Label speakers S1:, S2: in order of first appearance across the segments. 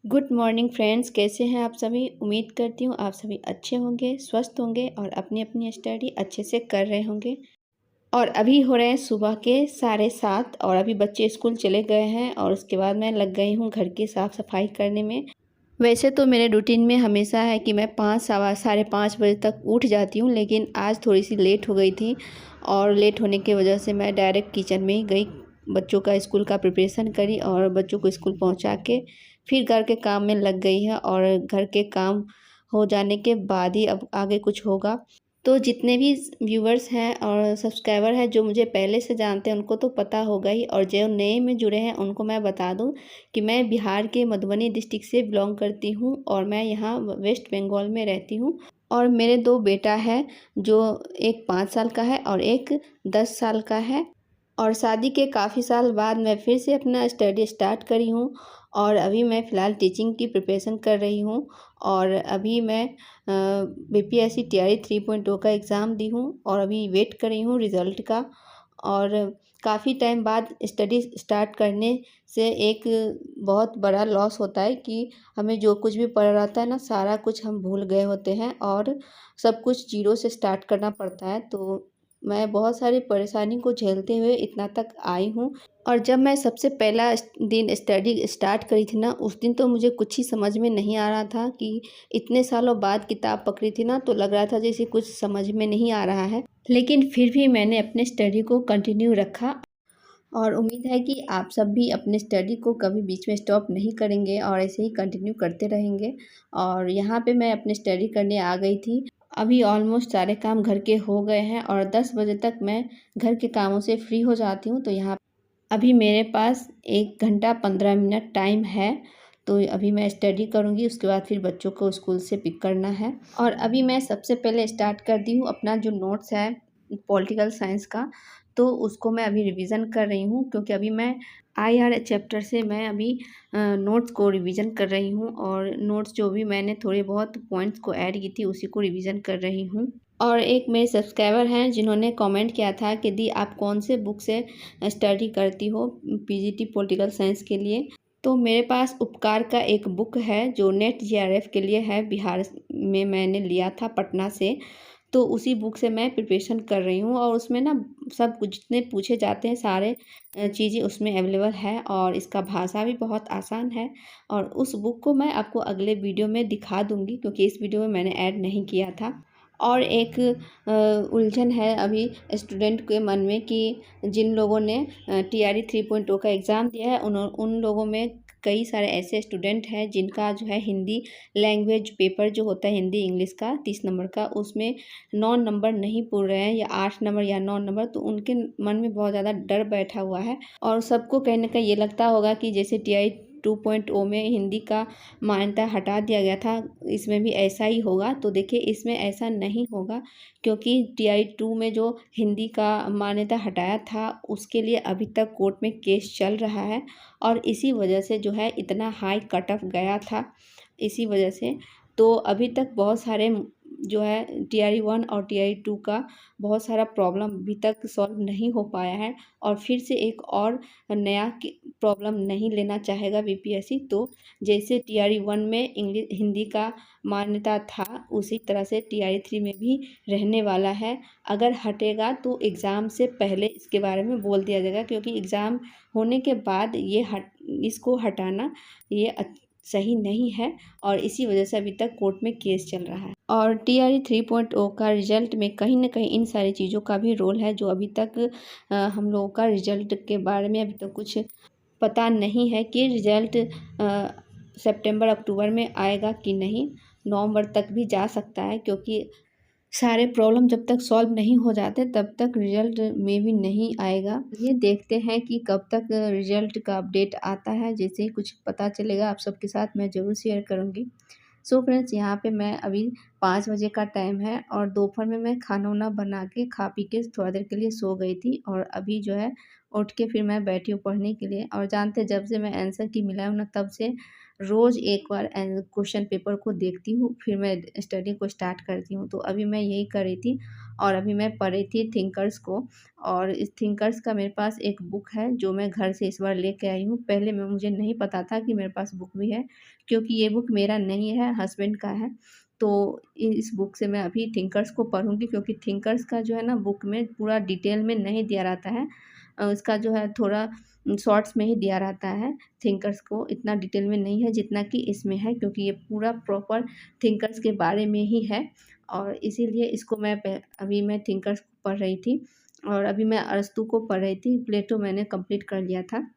S1: Good morning friends, कैसे हैं आप सभी। उम्मीद करती हूँ आप सभी अच्छे होंगे, स्वस्थ होंगे और अपनी अपनी स्टडी अच्छे से कर रहे होंगे। और अभी हो रहे हैं सुबह के 7:30 और अभी बच्चे स्कूल चले गए हैं और उसके बाद मैं लग गई हूँ घर की साफ़ सफाई करने में। वैसे तो मेरे रूटीन में हमेशा है कि मैं 5 सवा साढ़े 5 बजे तक उठ जाती हूँ, लेकिन आज थोड़ी सी लेट हो गई थी और लेट होने की वजह से मैं डायरेक्ट किचन में ही गई। बच्चों का स्कूल का प्रिपरेशन करी और बच्चों को स्कूल पहुँचा के फिर घर के काम में लग गई है। और घर के काम हो जाने के बाद ही अब आगे कुछ होगा। तो जितने भी व्यूवर्स हैं और सब्सक्राइबर हैं जो मुझे पहले से जानते हैं उनको तो पता होगा ही, और जो नए में जुड़े हैं उनको मैं बता दूं कि मैं बिहार के मधुबनी डिस्ट्रिक्ट से बिलोंग करती हूं और मैं यहाँ वेस्ट बंगाल में रहती हूं। और मेरे दो बेटा है, जो एक 5 साल का है और एक 10 साल का है। और शादी के काफ़ी साल बाद मैं फिर से अपना स्टडी स्टार्ट करी हूँ और अभी मैं फ़िलहाल टीचिंग की प्रिपरेशन कर रही हूँ। और अभी मैं बीपीएससी टीआरई 3.0 का एग्ज़ाम दी हूँ और अभी वेट कर रही हूँ रिज़ल्ट का। और काफ़ी टाइम बाद स्टडी स्टार्ट करने से एक बहुत बड़ा लॉस होता है कि हमें जो कुछ भी पढ़ा रहता है ना, सारा कुछ हम भूल गए होते हैं और सब कुछ ज़ीरो से स्टार्ट करना पड़ता है। तो मैं बहुत सारी परेशानी को झेलते हुए इतना तक आई हूँ। और जब मैं सबसे पहला दिन स्टडी स्टार्ट करी थी ना, उस दिन तो मुझे कुछ ही समझ में नहीं आ रहा था कि इतने सालों बाद किताब पकड़ी थी ना, तो लग रहा था जैसे कुछ समझ में नहीं आ रहा है। लेकिन फिर भी मैंने अपने स्टडी को कंटिन्यू रखा और उम्मीद है कि आप सब भी अपने स्टडी को कभी बीच में स्टॉप नहीं करेंगे और ऐसे ही कंटिन्यू करते रहेंगे। और यहाँ पे मैं अपने स्टडी करने आ गई थी। अभी ऑलमोस्ट सारे काम घर के हो गए हैं और 10 बजे तक मैं घर के कामों से फ्री हो जाती हूँ। तो यहाँ अभी मेरे पास 1 घंटा 15 मिनट टाइम है। तो अभी मैं स्टडी करूँगी, उसके बाद फिर बच्चों को स्कूल से पिक करना है। और अभी मैं सबसे पहले स्टार्ट कर दी हूँ अपना जो नोट्स है पॉलिटिकल साइंस का, तो उसको मैं अभी रिवीजन कर रही हूँ, क्योंकि अभी मैं आईआर चैप्टर से मैं अभी नोट्स को रिवीजन कर रही हूँ और नोट्स जो भी मैंने थोड़े बहुत पॉइंट्स को ऐड की थी उसी को रिवीजन कर रही हूँ। और एक मेरे सब्सक्राइबर हैं जिन्होंने कमेंट किया था कि दी आप कौन से बुक से स्टडी करती हो पीजीटी पॉलिटिकल साइंस के लिए। तो मेरे पास उपकार का एक बुक है जो नेट जीआरएफ के लिए है, बिहार में मैंने लिया था पटना से। तो उसी बुक से मैं प्रिपरेशन कर रही हूँ और उसमें ना सब कुछ जितने पूछे जाते हैं सारे चीज़ें उसमें अवेलेबल है और इसका भाषा भी बहुत आसान है। और उस बुक को मैं आपको अगले वीडियो में दिखा दूँगी, क्योंकि इस वीडियो में मैंने ऐड नहीं किया था। और एक उलझन है अभी स्टूडेंट के मन में कि जिन लोगों ने टीआरई 3.0 का एग्ज़ाम दिया है उन लोगों में कई सारे ऐसे स्टूडेंट हैं जिनका जो है हिंदी लैंग्वेज पेपर जो होता है हिंदी इंग्लिश का 30 नंबर का, उसमें 9 नंबर नहीं पूर रहे हैं या 8 नंबर या 9 नंबर। तो उनके मन में बहुत ज़्यादा डर बैठा हुआ है और सबको कहीं ना कहीं ये लगता होगा कि जैसे टीआरई 2.0 में हिंदी का मान्यता हटा दिया गया था, इसमें भी ऐसा ही होगा। तो देखिए इसमें ऐसा नहीं होगा, क्योंकि टीआरई 2 में जो हिंदी का मान्यता हटाया था उसके लिए अभी तक कोर्ट में केस चल रहा है और इसी वजह से जो है इतना हाई कट ऑफ गया था। इसी वजह से तो अभी तक बहुत सारे जो है टीआरई 1 और टीआरई 2 का बहुत सारा प्रॉब्लम अभी तक सॉल्व नहीं हो पाया है और फिर से एक और नया प्रॉब्लम नहीं लेना चाहेगा बीपीएससी। तो जैसे टीआरई 1 में इंग्लिश हिंदी का मान्यता था उसी तरह से टीआरई 3 में भी रहने वाला है। अगर हटेगा तो एग्ज़ाम से पहले इसके बारे में बोल दिया जाएगा, क्योंकि एग्ज़ाम होने के बाद इसको हटाना ये सही नहीं है और इसी वजह से अभी तक कोर्ट में केस चल रहा है। और टीआरई 3.0 का रिजल्ट में कहीं ना कहीं इन सारी चीज़ों का भी रोल है, जो अभी तक हम लोगों का रिजल्ट के बारे में अभी तक कुछ पता नहीं है कि रिजल्ट सितंबर अक्टूबर में आएगा कि नहीं, नवंबर तक भी जा सकता है, क्योंकि सारे प्रॉब्लम जब तक सॉल्व नहीं हो जाते तब तक रिजल्ट में भी नहीं आएगा। ये देखते हैं कि कब तक रिजल्ट का अपडेट आता है। जैसे ही कुछ पता चलेगा आप सबके साथ मैं ज़रूर शेयर करूँगी। सो फ्रेंड्स, यहाँ पे मैं अभी 5 बजे का टाइम है और दोपहर में मैं खाना वाना बना के खा पी के थोड़ा देर के लिए सो गई थी और अभी जो है उठ के फिर मैं बैठी हूँ पढ़ने के लिए। और जानते हैं जब से मैं आंसर की मिला हूँ ना, तब से रोज़ एक बार क्वेश्चन पेपर को देखती हूँ फिर मैं स्टडी को स्टार्ट करती हूँ। तो अभी मैं यही कर रही थी और अभी मैं पढ़ रही थी थिंकर्स को। और इस थिंकर्स का मेरे पास एक बुक है जो मैं घर से इस बार लेके आई हूँ। पहले मैं मुझे नहीं पता था कि मेरे पास बुक भी है, क्योंकि ये बुक मेरा नहीं है, हस्बैंड का है। तो इस बुक से मैं अभी थिंकर्स को पढ़ूँगी, क्योंकि थिंकर्स का जो है ना बुक में पूरा डिटेल में नहीं दिया रहता है। उसका जो है थोड़ा शॉर्ट्स में ही दिया रहता है। थिंकर्स को इतना डिटेल में नहीं है जितना कि इसमें है, क्योंकि ये पूरा प्रॉपर थिंकर्स के बारे में ही है। और इसीलिए इसको अभी मैं थिंकर्स को पढ़ रही थी। और अभी मैं अरस्तू को पढ़ रही थी। प्लेटो मैंने कंप्लीट कर लिया था।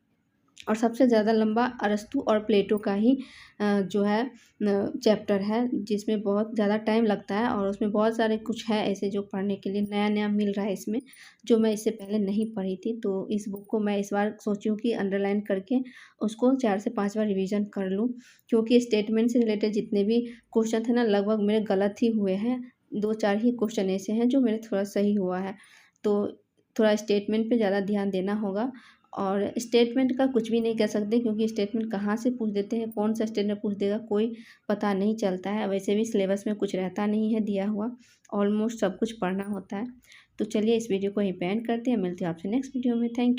S1: और सबसे ज़्यादा लंबा अरस्तू और प्लेटो का ही जो है चैप्टर है, जिसमें बहुत ज़्यादा टाइम लगता है। और उसमें बहुत सारे कुछ है ऐसे जो पढ़ने के लिए नया-नया मिल रहा है इसमें, जो मैं इससे पहले नहीं पढ़ी थी। तो इस बुक को मैं इस बार सोची हूँ कि अंडरलाइन करके उसको 4 से 5 बार रिवीजन कर लूँ, क्योंकि स्टेटमेंट से रिलेटेड जितने भी क्वेश्चन थे ना लगभग मेरे गलत ही हुए हैं। 2-4 ही क्वेश्चन ऐसे हैं जो मेरे थोड़ा सही हुआ है। तो थोड़ा स्टेटमेंट पे ज़्यादा ध्यान देना होगा। और स्टेटमेंट का कुछ भी नहीं कह सकते, क्योंकि स्टेटमेंट कहाँ से पूछ देते हैं, कौन सा स्टेटमेंट पूछ देगा कोई पता नहीं चलता है। वैसे भी सिलेबस में कुछ रहता नहीं है दिया हुआ, ऑलमोस्ट सब कुछ पढ़ना होता है। तो चलिए इस वीडियो को यहीं पे एंड करते हैं, मिलते हैं आपसे नेक्स्ट वीडियो में। Thank you.